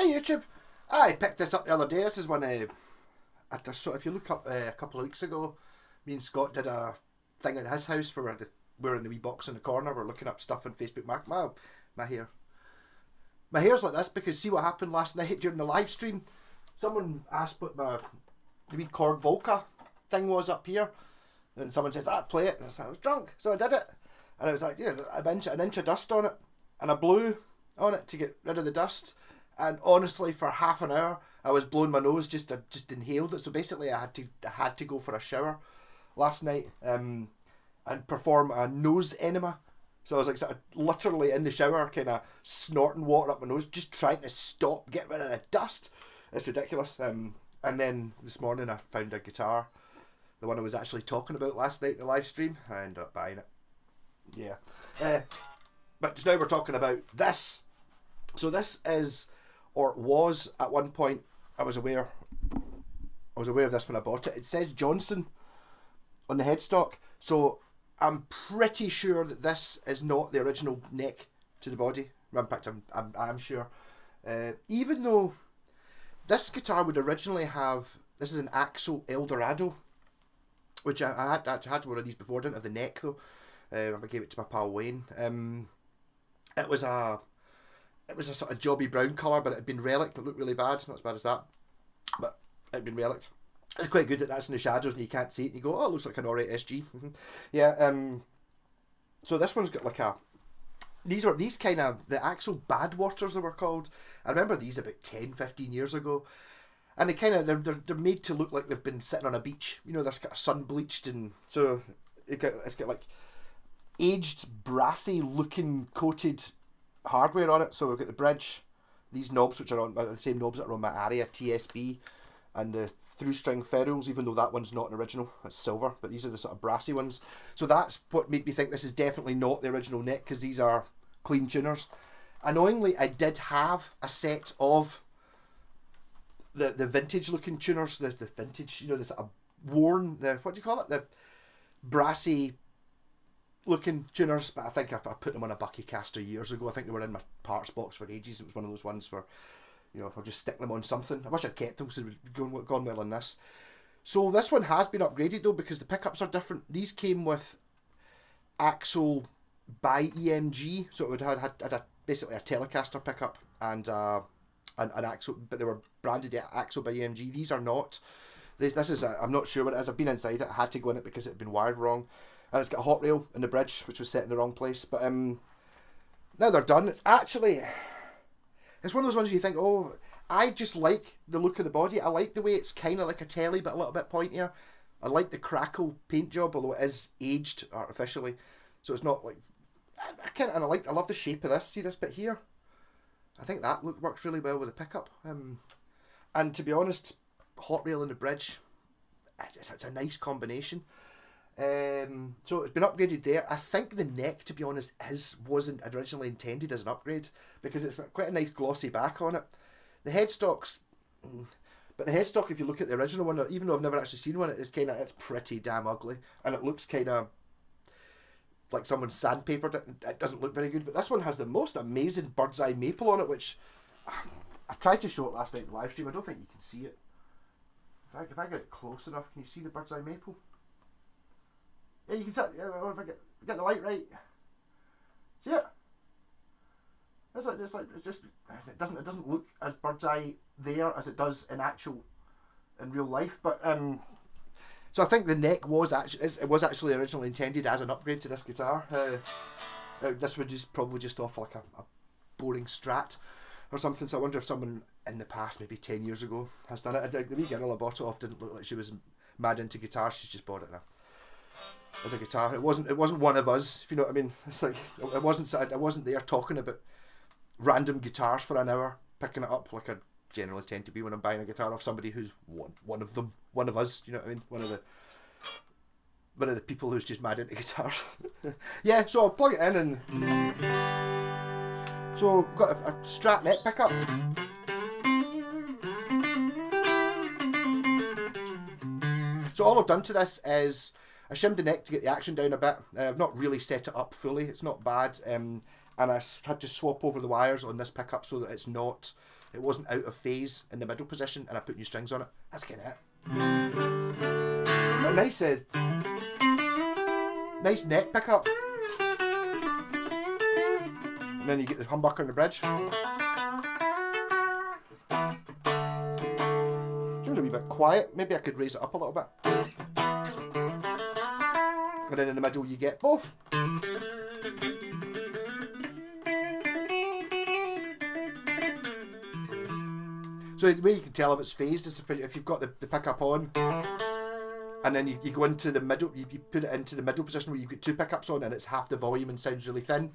YouTube. I picked this up the other day. This is one so if you look up a couple of weeks ago, me and Scott did a thing at his house where we're in the wee box in the corner. We're looking up stuff on Facebook. My hair. My hair's like this because see what happened last night during the live stream. Someone asked what the wee Korg Volca thing was up here, and someone says, play it, and I said I was drunk, so I did it, and it was like, an inch of dust on it, and I blew on it to get rid of the dust, and honestly for half an hour I was blowing my nose, just inhaled it. So basically I had to go for a shower last night and perform a nose enema. So I was like sort of literally in the shower, kind of snorting water up my nose, just trying to get rid of the dust. It's ridiculous. And then this morning I found a guitar, the one I was actually talking about last night in the live stream. I ended up buying it. Yeah. But just now we're talking about this. So this is, or was at one point, I was aware of this when I bought it. It says Johnson on the headstock. So I'm pretty sure that this is not the original neck to the body. In fact, I'm sure. Even though this guitar would originally have, this is an Axel Eldorado, which I had one of these before. I didn't have the neck though. I gave it to my pal Wayne. It was a sort of jobby brown colour, but it had been relicked. It looked really bad. Not as bad as that, but it had been relicked. It's quite good that that's in the shadows and you can't see it and you go, oh, it looks like an alright SG. Yeah, so this one's got like these kind of, the Axel Badwaters they were called. I remember these about 10-15 years ago. And they kind of, they're made to look like they've been sitting on a beach. You know, they're kind of sun bleached, and so it's got like aged, brassy looking coated hardware on it. So we've got the bridge, these knobs which are on the same knobs that are on my Aria TSB, and the through string ferrules, even though that one's not an original, it's silver, but these are the sort of brassy ones. So that's what made me think this is definitely not the original neck, because these are clean tuners. Annoyingly, I did have a set of the vintage looking tuners, the vintage, you know, the sort of worn, what do you call it, the brassy looking tuners, but I think I put them on a Buckycaster years ago. I think they were in my parts box for ages. It was one of those ones where, you know, I'll just stick them on something. I wish I'd kept them because it would gone well on this. So this one has been upgraded though, because the pickups are different. These came with Axel by EMG, so it had basically a Telecaster pickup and an Axel, but they were branded Axel by EMG. These are not. This is I'm not sure what it is. I've been inside it. I had to go in it because it had been wired wrong, and it's got a hot rail in the bridge which was set in the wrong place. But now they're done. It's actually, it's one of those ones where you think, oh, I just like the look of the body. I like the way it's kind of like a telly but a little bit pointier. I like the crackle paint job, although it is aged artificially, so it's not like, I love the shape of this. See this bit here? I think that look works really well with the pickup. And to be honest, hot rail in the bridge, it's a nice combination. So it's been upgraded there. I think the neck, to be honest, wasn't originally intended as an upgrade, because it's quite a nice glossy back on it. The headstocks, but the headstock, if you look at the original one, even though I've never actually seen one, it's pretty damn ugly, and it looks kind of like someone sandpapered it. It doesn't look very good. But this one has the most amazing bird's eye maple on it, which I tried to show it last night in the live stream. I don't think you can see it. If I get it close enough, can you see the bird's eye maple? Yeah, you can see it. Yeah, if I get the light right. See it? It doesn't look as bird's eye there as it does in real life. But so I think the neck was actually originally intended as an upgrade to this guitar. This would probably just offer like a boring strat or something. So I wonder if someone in the past, maybe 10 years ago, has done it. The wee girl I bought it off didn't look like she was mad into guitars. She's just bought it now as a guitar. It wasn't one of us, if you know what I mean. It's like I wasn't there talking about random guitars for an hour, picking it up like I generally tend to be when I'm buying a guitar off somebody who's one of us. You know what I mean? One of the people who's just mad into guitars. Yeah, so I'll plug it in, and so I've got a Strat neck pickup. So all I've done to this is I shimmed the neck to get the action down a bit. I've not really set it up fully. It's not bad. and I had to swap over the wires on this pickup so that it wasn't out of phase in the middle position, and I put new strings on it. That's kind of it. A nice neck pickup. And then you get the humbucker on the bridge. Seems a wee bit quiet. Maybe I could raise it up a little bit. And then in the middle you get both. So the way you can tell if it's phased is if you've got the pickup on, and then you go into the middle, you put it into the middle position where you've got two pickups on and it's half the volume and sounds really thin,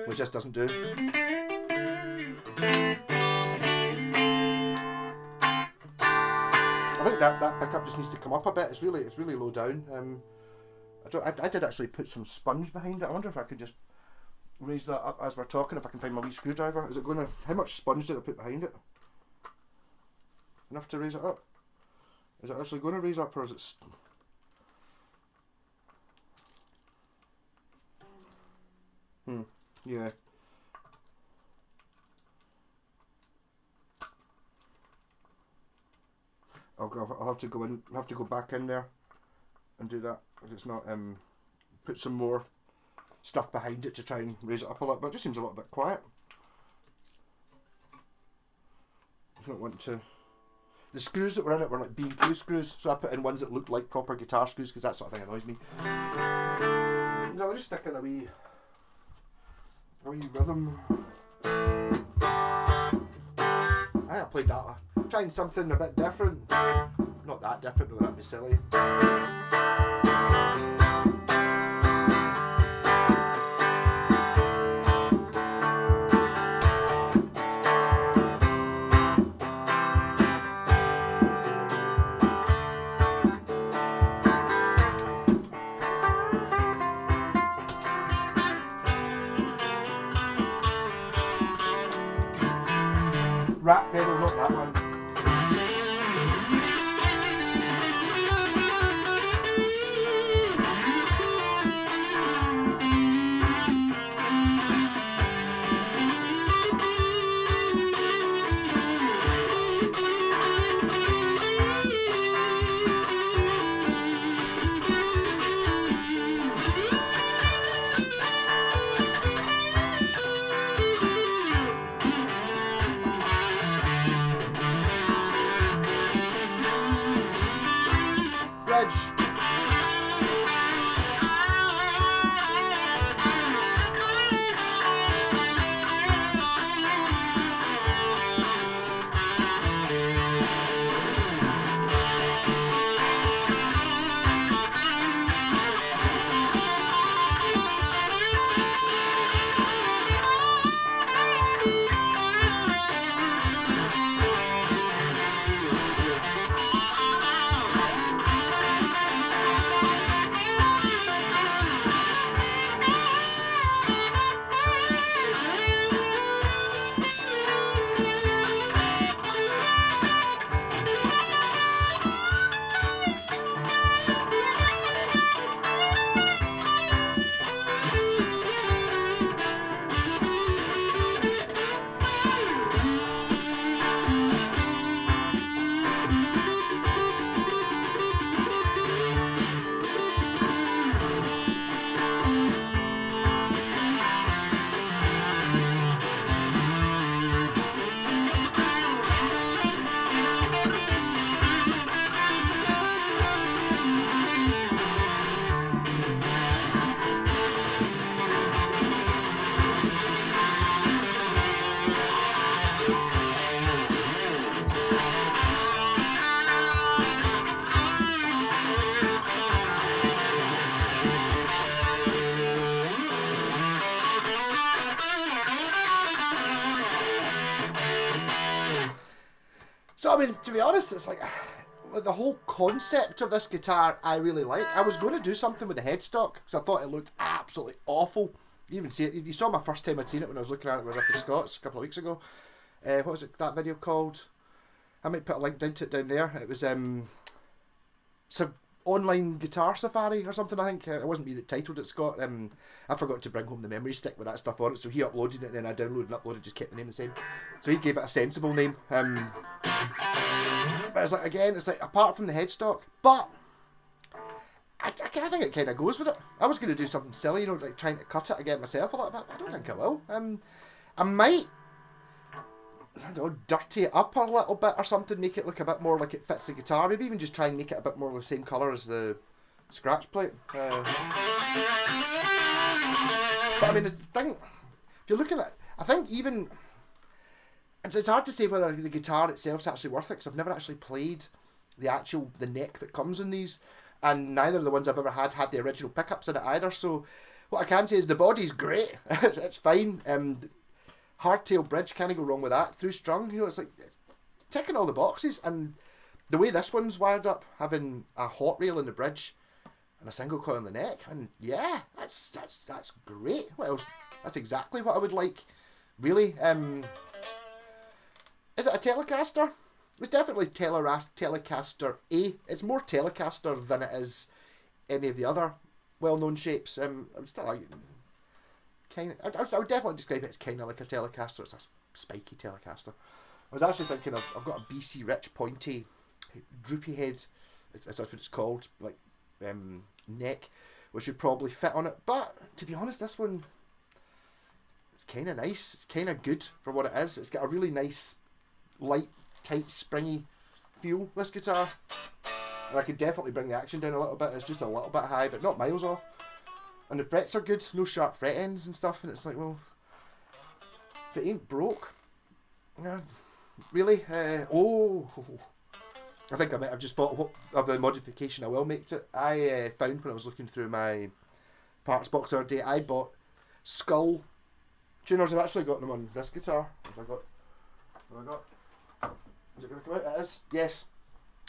which this doesn't do. I think that pickup just needs to come up a bit. It's really low down. I did actually put some sponge behind it. I wonder if I could just raise that up as we're talking, if I can find my wee screwdriver. Is it going to... How much sponge did I put behind it? Enough to raise it up? Is it actually going to raise up, or is it... Yeah. I'll have to go in. I'll have to go back in there and do that. It's not put some more stuff behind it to try and raise it up a little bit. It just seems a little bit quiet. I don't want to. The screws that were in it were like B&Q screws, so I put in ones that looked like proper guitar screws because that sort of thing annoys me. No, I'll just stick in a wee rhythm. I played that. Trying something a bit different. Not that different, though, that'd be silly. Rat pedal, not that one. So I mean, to be honest, it's like the whole concept of this guitar I really like. I was going to do something with the headstock because I thought it looked absolutely awful. You even see it. You saw my first time I'd seen it when I was looking at it. It was up in Scots a couple of weeks ago. What was it? That video called? I might put a link down to it down there. It was so online guitar safari or something. I think it wasn't me that titled it, Scott. I forgot to bring home the memory stick with that stuff on it, so he uploaded it and then I downloaded and uploaded, just kept the name the same. So he gave it a sensible name. But it's like, again, it's like apart from the headstock, but I think it kind of goes with it. I was going to do something silly, you know, like trying to cut it again myself a little bit. I don't think I will. I might, I don't know, dirty it up a little bit or something, make it look a bit more like it fits the guitar. Maybe even just try and make it a bit more the same colour as the scratch plate. But I mean, the thing, if you're looking at, I think even, it's hard to say whether the guitar itself's actually worth it, because I've never actually played the neck that comes in these, and neither of the ones I've ever had the original pickups in it either. So what I can say is the body's great. It's fine. Hardtail bridge, can't go wrong with that. Through strung, you know, it's like ticking all the boxes. And the way this one's wired up, having a hotrail in the bridge and a single coil in the neck, and yeah, that's great. What else? That's exactly what I would like, really. Is it a Telecaster? It's definitely Telecaster A. It's more Telecaster than it is any of the other well-known shapes. I would still argue, I would definitely describe it as kind of like a Telecaster. It's a spiky Telecaster. I was actually thinking of, I've got a BC Rich pointy, droopy head, that's what it's called, like neck, which would probably fit on it. But to be honest, this one, it's kind of nice. It's kind of good for what it is. It's got a really nice, light, tight, springy feel, this guitar. And I could definitely bring the action down a little bit. It's just a little bit high, but not miles off. And the frets are good, no sharp fret ends and stuff. And it's like, well, if it ain't broke, really? I think I might have just thought of a modification I will make to it. I found when I was looking through my parts box the other day, I bought skull tuners. I've actually got them on this guitar. What have I got? Is it going to come out? It is. Yes.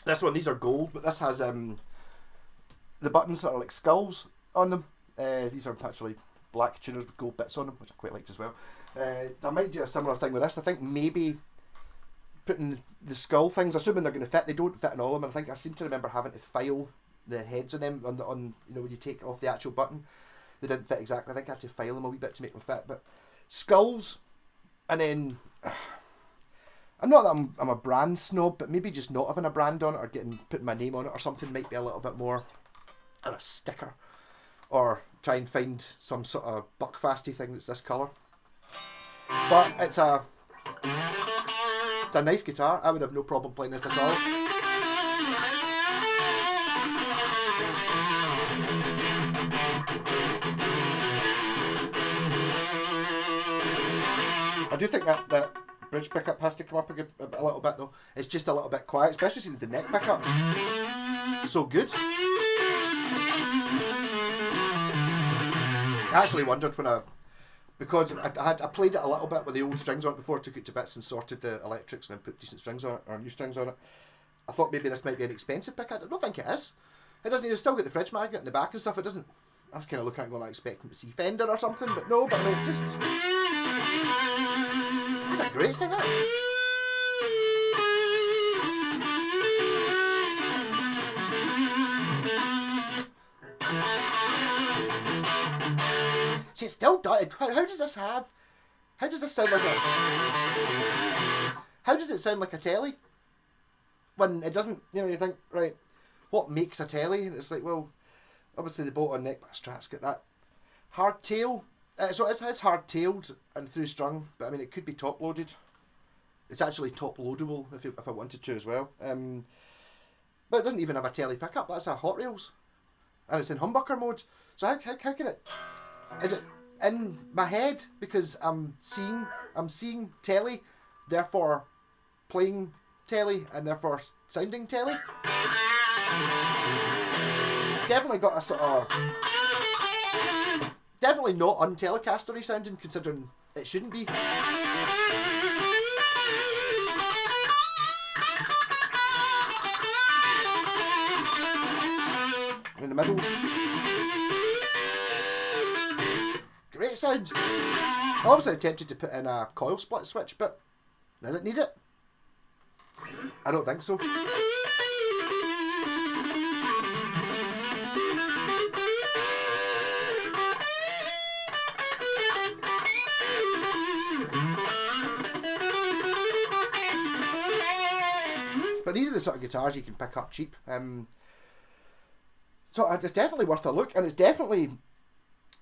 This one, these are gold, but this has the buttons that are like skulls on them. These are actually black tuners with gold bits on them, which I quite liked as well. I might do a similar thing with this. I think maybe putting the skull things, assuming they're going to fit, they don't fit in all of them. I think I seem to remember having to file the heads on them on you know, when you take off the actual button, they didn't fit exactly. I think I had to file them a wee bit to make them fit. But skulls, and then I'm not that I'm a brand snob, but maybe just not having a brand on it or putting my name on it or something might be a little bit more, or a sticker, or try and find some sort of buckfasty thing that's this colour. But it's a nice guitar. I would have no problem playing this at all. I do think that bridge pickup has to come up a little bit though. It's just a little bit quiet, especially since the neck pickup's so good. I actually wondered because I played it a little bit with the old strings on it before I took it to bits and sorted the electrics and then put decent strings on it, or new strings on it. I thought maybe this might be an expensive pickup. I don't think it is. It doesn't. You've still got the fridge magnet in the back and stuff. It doesn't. I was kind of looking at it going, like, expecting to see Fender or something, but no. But no, just. It's a great singer. See, it's still dotted. How does this sound like how does it sound like a telly? When it doesn't, you know, you think, right, what makes a telly? And it's like, well, obviously the bolt on neck, but Strat's got that hardtail. So it's hard-tailed and through strung, but I mean, it could be top-loaded. It's actually top-loadable if I wanted to as well. But it doesn't even have a telly pickup. That's a Hot Rails, and it's in humbucker mode. So how can it? Is it in my head because I'm seeing telly, therefore playing telly, and therefore sounding telly? Definitely got a sort of. Definitely not un-Telecaster-y sounding, considering it shouldn't be. In the middle. Great sound. I'm obviously tempted to put in a coil split switch, but does it need it? I don't think so. But these are the sort of guitars you can pick up cheap. So it's definitely worth a look, and it's definitely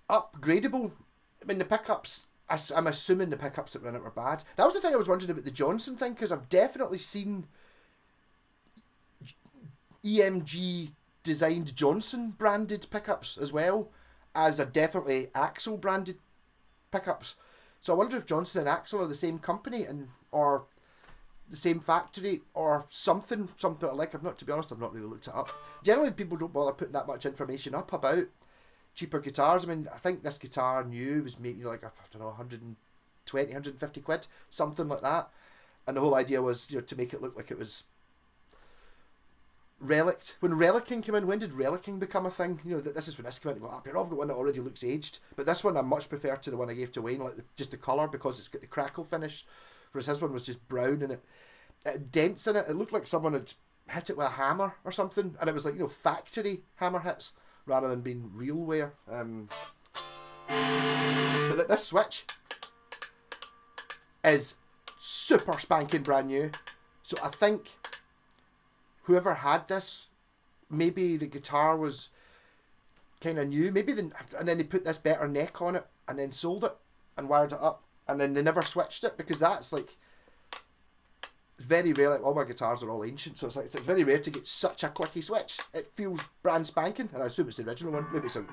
upgradable. I mean, the pickups, I'm assuming the pickups that were in it were bad. That was the thing I was wondering about the Johnson thing, because I've definitely seen EMG designed Johnson branded pickups as well as a definitely Axel branded pickups. So I wonder if Johnson and Axel are the same company or the same factory or something like. To be honest, I've not really looked it up. Generally, people don't bother putting that much information up about cheaper guitars. I mean, I think this guitar new was maybe like, I don't know, 120, 150 quid, something like that. And the whole idea was, to make it look like it was relicked. When relicking came in, when did relicking become a thing? This is when this came in. I've got one that already looks aged, but this one I much prefer to the one I gave to Wayne, like just the colour, because it's got the crackle finish, whereas his one was just brown and it had dents in it. It looked like someone had hit it with a hammer or something, and it was like, factory hammer hits rather than being real wear. But this switch is super spanking brand new, so I think whoever had this, maybe the guitar was kind of new, and then they put this better neck on it and then sold it and wired it up, and then they never switched it, because that's like, it's very rare. Like, all my guitars are all ancient, so it's very rare to get such a clicky switch. It feels brand spanking, and I assume it's the original one. Maybe it's a...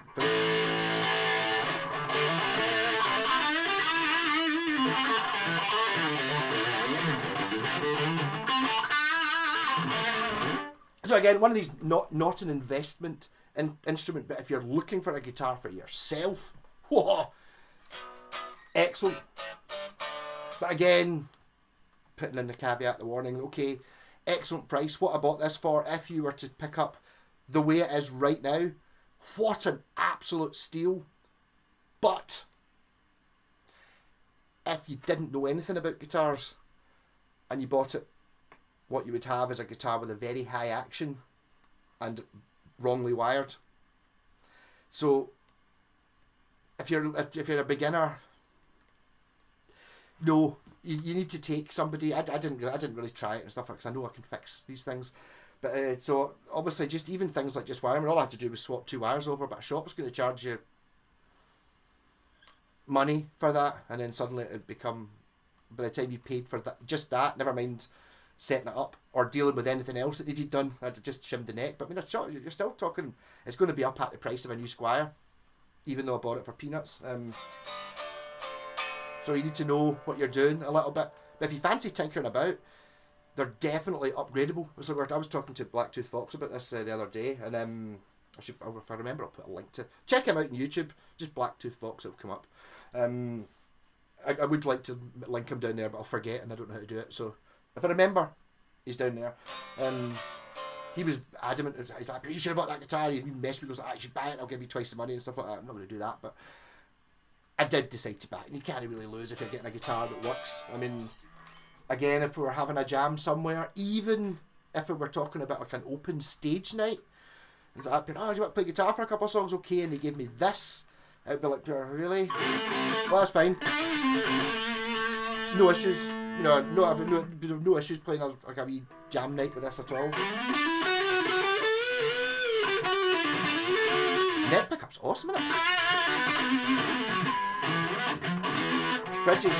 So again, one of these, not an investment instrument, but if you're looking for a guitar for yourself, whoa, excellent. But again, putting in the caveat, the warning, okay, excellent price. What I bought this for, if you were to pick up the way it is right now, what an absolute steal. But if you didn't know anything about guitars and you bought it, what you would have is a guitar with a very high action and wrongly wired. So if you're a beginner, no, you need to take somebody. I didn't really try it and stuff, because I know I can fix these things. But so obviously, just even things like just wiring, all I had to do was swap 2 wires over, but a shop's going to charge you money for that, and then suddenly it'd become, by the time you paid for that, never mind setting it up or dealing with anything else that needed done, I'd just shimmed the neck. But I mean, you're still talking, it's going to be up at the price of a new Squire, even though I bought it for peanuts. So you need to know what you're doing a little bit. But if you fancy tinkering about, they're definitely upgradable. So I was talking to Blacktooth Fox about this the other day, and if I remember, I'll put a link to check him out on YouTube. Just Blacktooth Fox, it'll come up. I would like to link him down there, but I'll forget and I don't know how to do it. So if I remember, he's down there. He was adamant. He's like, you should have bought that guitar. He messed with me. He goes, you should buy it. I'll give you twice the money and stuff like that. I'm not going to do that, but I did decide to buy it. And you can't really lose if you're getting a guitar that works. I mean, again, if we were having a jam somewhere, even if we were talking about like an open stage night, he's like, do you want to play guitar for a couple of songs? Okay, and he gave me this. I'd be like, really? Well, that's fine. No issues. No issues playing like a wee jam night with this at all. Neck pickup's awesome, isn't it? Bridges.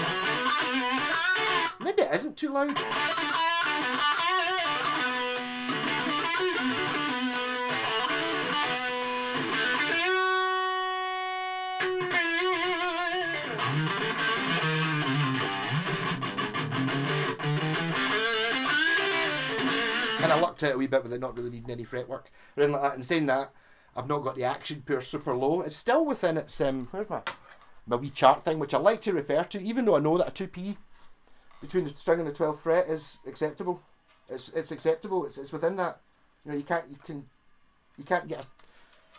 Maybe it isn't too loud. And I lucked out a wee bit with it not really needing any fretwork or anything like that. And saying that, I've not got the action pure super low. It's still within its where's my wee chart thing, which I like to refer to, even though I know that a 2p between the string and the 12th fret is acceptable. It's acceptable. It's within that. You can't get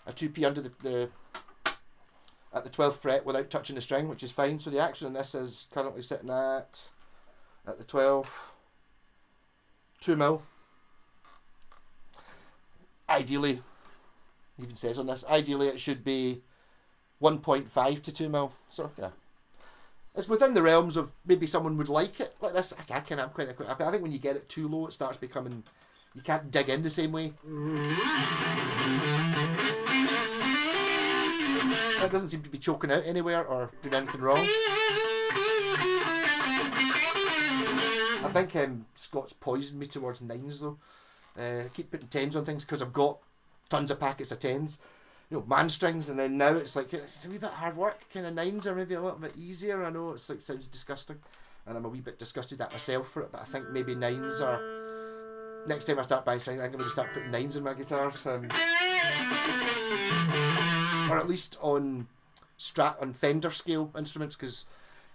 a 2p under the at the 12th fret without touching the string, which is fine. So the action on this is currently sitting at the 12, 2 mil. Ideally, it even says on this, ideally it should be 1.5 to 2 mil. So yeah, it's within the realms of maybe someone would like it like this. I'm quite. I think when you get it too low, it starts becoming You can't dig in the same way. It doesn't seem to be choking out anywhere or doing anything wrong. I think Scott's poisoned me towards 9s though. I keep putting 10s on things because I've got tons of packets of 10s. You know, man strings, and then now it's like it's a wee bit hard work. Kind of 9s are maybe a little bit easier. I know it's like sounds disgusting, and I'm a wee bit disgusted at myself for it. But I think maybe 9s are. Next time I start buying strings, I'm going to start putting 9s in my guitars, or at least on Strat on Fender scale instruments, because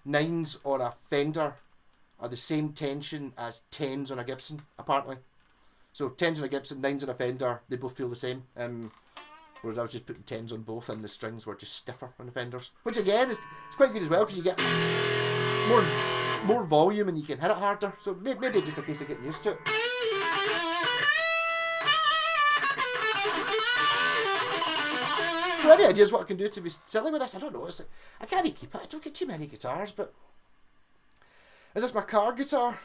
9s on a Fender are the same tension as 10s on a Gibson, apparently. So 10s on a Gibson, 9s on a Fender, they both feel the same. Whereas I was just putting 10s on both, and the strings were just stiffer on the Fenders. Which again, it's quite good as well, because you get more volume and you can hit it harder. So maybe just a case of getting used to it. So any ideas what I can do to be silly with this? I don't know. It's like, I can't keep it. I don't get too many guitars, but is this my car guitar?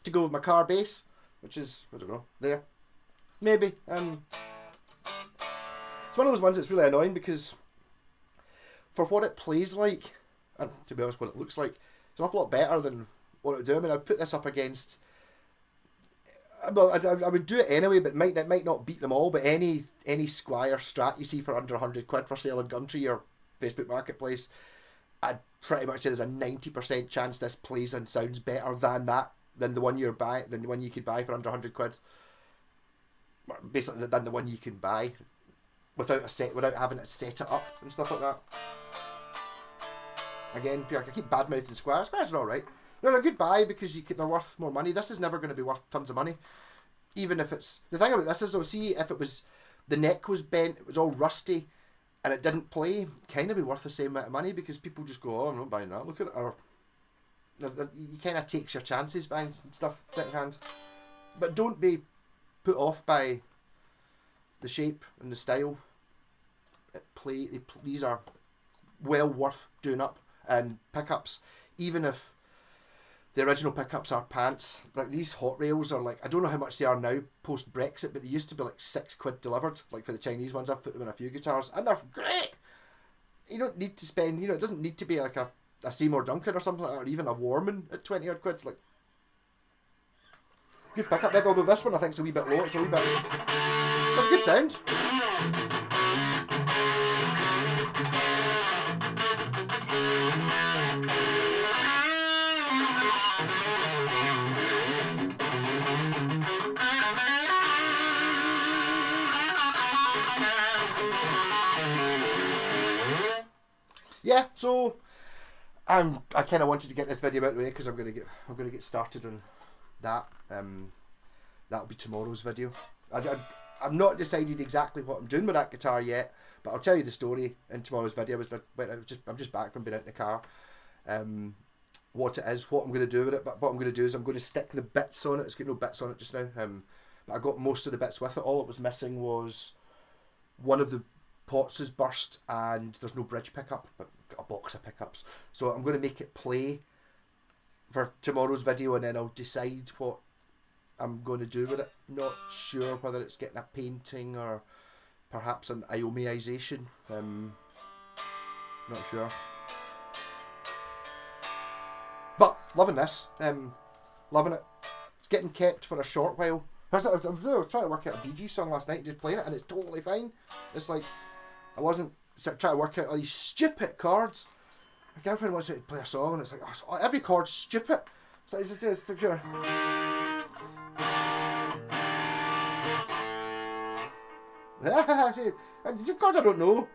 To go with my car bass, which is, I don't know, there. Maybe. It's one of those ones that's really annoying because for what it plays like, and to be honest, what it looks like, it's an awful lot better than what it would do. I mean, I'd put this up against, well, I would do it anyway, but it might not beat them all, but any Squire Strat you see for under 100 quid for sale on Gumtree or Facebook Marketplace, I'd pretty much say there's a 90% chance this plays and sounds better than the one you could buy for under 100 quid. Basically, than the one you can buy without having to set it up and stuff like that. Again, I keep badmouthing Squire. Squires are alright. They're a good buy because they're worth more money. This is never going to be worth tons of money. Even if it's... The thing about this is, though, see, if it was... The neck was bent, it was all rusty, and it didn't play, kind of be worth the same amount of money because people just go, oh, I'm not buying that, look at it. Or, you kind of takes your chances buying stuff second hand. But don't be put off by the shape and the style. These are well worth doing up, and pickups, even if the original pickups are pants, like these hotrails are like, I don't know how much they are now post Brexit, but they used to be like £6 delivered, like for the Chinese ones. I've put them in a few guitars and they're great. You don't need to spend, it doesn't need to be like a Seymour Duncan or something like that, or even a Warman at 20 odd quid. Like, good pickup big, although this one I think is a wee bit low. It's a wee bit, that's a good sound. Yeah, so I kind of wanted to get this video out of the way because I'm gonna get started on that. That'll be tomorrow's video. I've not decided exactly what I'm doing with that guitar yet, but I'll tell you the story in tomorrow's video. I'm just back from being out in the car. What it is, what I'm going to do with it, but what I'm going to do is I'm going to stick the bits on it. It's got no bits on it just now. But I got most of the bits with it. All it was missing was one of the pots is burst and there's no bridge pickup, but I've got a box of pickups. So I'm going to make it play for tomorrow's video, and then I'll decide what I'm going to do with it. Not sure whether it's getting a painting or perhaps an Iomiization. Not sure. But loving this. Loving it. It's getting kept for a short while. I was trying to work out a Bee Gees song last night, just playing it, and it's totally fine. It's like, I wasn't trying to work out all these stupid chords. My girlfriend wants me to play a song, and it's like, oh, every chord's stupid. So it's for sure. These chords I don't know.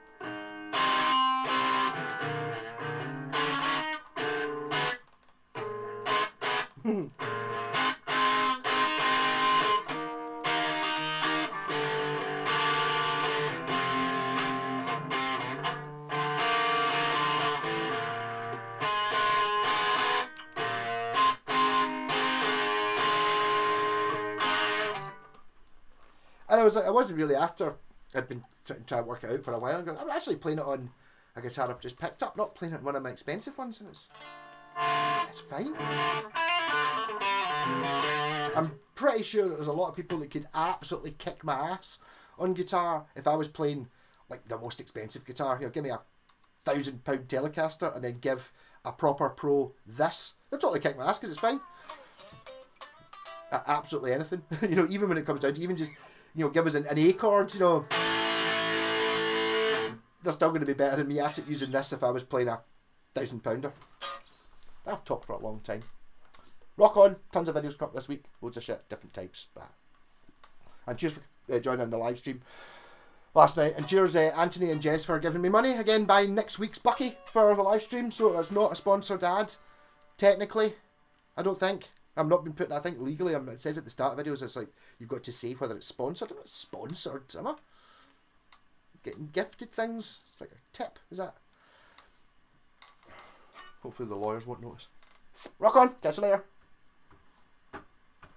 And I wasn't really after. I'd been trying to work it out for a while. I'm actually playing it on a guitar I've just picked up, not playing it on one of my expensive ones, and it's fine. I'm pretty sure that there's a lot of people that could absolutely kick my ass on guitar if I was playing like the most expensive guitar. You know, give me a £1,000 Telecaster and then give a proper pro this. They'll totally kick my ass because it's fine. Absolutely anything. You know, even when it comes down to even just, you know, give us an A chord, you know, they're still going to be better than me at it using this if I was playing a £1,000. I've talked for a long time. Rock on. Tons of videos come up this week. Loads of shit, different types. And cheers for joining the live stream last night. And cheers Anthony and Jess for giving me money. Again, buying next week's Bucky for the live stream. So it's not a sponsored ad, technically. I don't think. I'm not been putting, I think legally, it says at the start of videos, it's like, you've got to say whether it's sponsored. I'm not sponsored, am I? Getting gifted things. It's like a tip, is that? Hopefully the lawyers won't notice. Rock on. Catch you later.